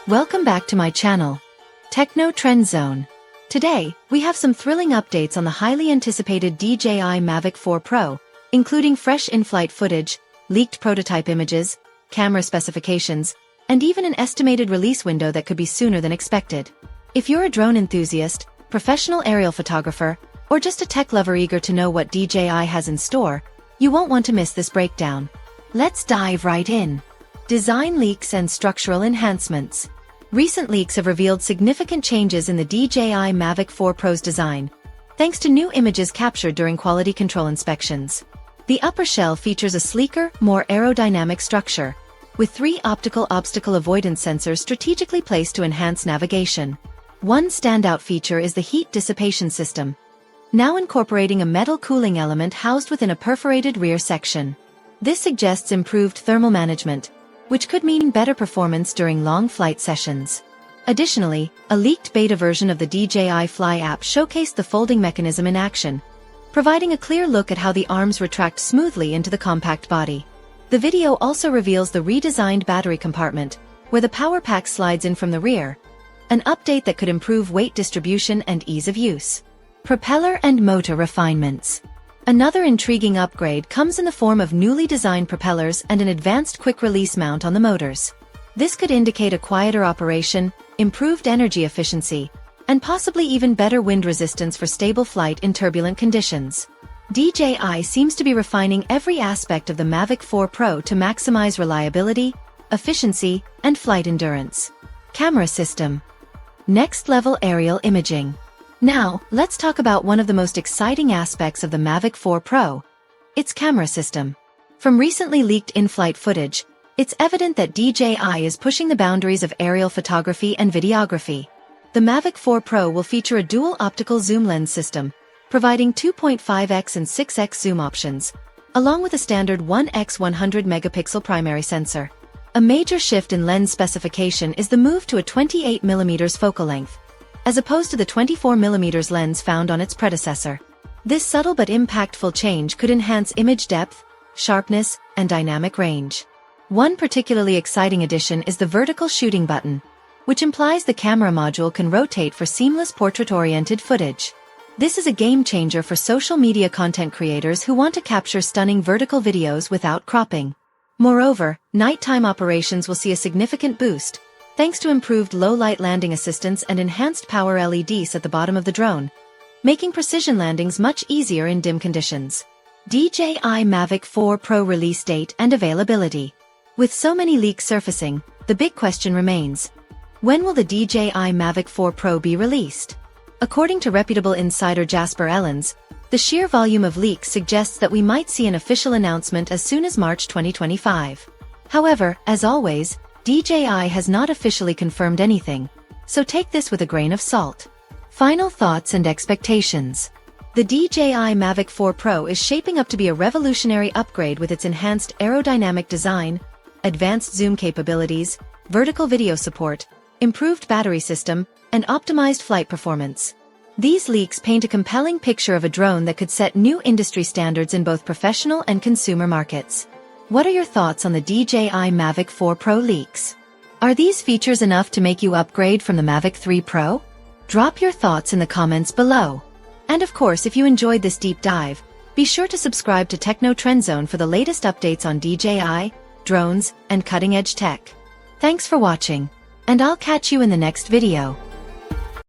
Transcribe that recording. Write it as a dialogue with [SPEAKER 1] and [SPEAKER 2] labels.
[SPEAKER 1] Welcome back to my channel, Techno Trend Zone. Today, we have some thrilling updates on the highly anticipated DJI Mavic 4 Pro, including fresh in-flight footage, leaked prototype images, camera specifications, and even an estimated release window that could be sooner than expected. If you're a drone enthusiast, professional aerial photographer, or just a tech lover eager to know what DJI has in store, you won't want to miss this breakdown. Let's dive right in. Design leaks and structural enhancements. Recent leaks have revealed significant changes in the DJI Mavic 4 Pro's design, thanks to new images captured during quality control inspections. The upper shell features a sleeker, more aerodynamic structure, with 3 optical obstacle avoidance sensors strategically placed to enhance navigation. One standout feature is the heat dissipation system, now incorporating a metal cooling element housed within a perforated rear section. This suggests improved thermal management, which could mean better performance during long flight sessions. Additionally, a leaked beta version of the DJI Fly app showcased the folding mechanism in action, providing a clear look at how the arms retract smoothly into the compact body. The video also reveals the redesigned battery compartment, where the power pack slides in from the rear, an update that could improve weight distribution and ease of use. Propeller and motor refinements. Another intriguing upgrade comes in the form of newly designed propellers and an advanced quick-release mount on the motors. This could indicate a quieter operation, improved energy efficiency, and possibly even better wind resistance for stable flight in turbulent conditions. DJI seems to be refining every aspect of the Mavic 4 Pro to maximize reliability, efficiency, and flight endurance. Camera system. Next-level aerial imaging. Now, let's talk about one of the most exciting aspects of the Mavic 4 Pro, its camera system. From recently leaked in-flight footage, it's evident that DJI is pushing the boundaries of aerial photography and videography. The Mavic 4 Pro will feature a dual optical zoom lens system, providing 2.5x and 6x zoom options, along with a standard 1x 100 megapixel primary sensor. A major shift in lens specification is the move to a 28mm focal length, as opposed to the 24mm lens found on its predecessor. This subtle but impactful change could enhance image depth, sharpness, and dynamic range. One particularly exciting addition is the vertical shooting button, which implies the camera module can rotate for seamless portrait-oriented footage. This is a game-changer for social media content creators who want to capture stunning vertical videos without cropping. Moreover, nighttime operations will see a significant boost, thanks to improved low-light landing assistance and enhanced power LEDs at the bottom of the drone, making precision landings much easier in dim conditions. DJI Mavic 4 Pro release date and availability. With so many leaks surfacing, the big question remains: when will the DJI Mavic 4 Pro be released? According to reputable insider Jasper Ellens, the sheer volume of leaks suggests that we might see an official announcement as soon as March 2025. However, as always, DJI has not officially confirmed anything, so take this with a grain of salt. Final thoughts and expectations. The DJI Mavic 4 Pro is shaping up to be a revolutionary upgrade with its enhanced aerodynamic design, advanced zoom capabilities, vertical video support, improved battery system, and optimized flight performance. These leaks paint a compelling picture of a drone that could set new industry standards in both professional and consumer markets. What are your thoughts on the DJI Mavic 4 Pro leaks? Are these features enough to make you upgrade from the Mavic 3 Pro? Drop your thoughts in the comments below. And of course, if you enjoyed this deep dive, be sure to subscribe to Techno Trend Zone for the latest updates on DJI, drones, and cutting-edge tech. Thanks for watching, and I'll catch you in the next video.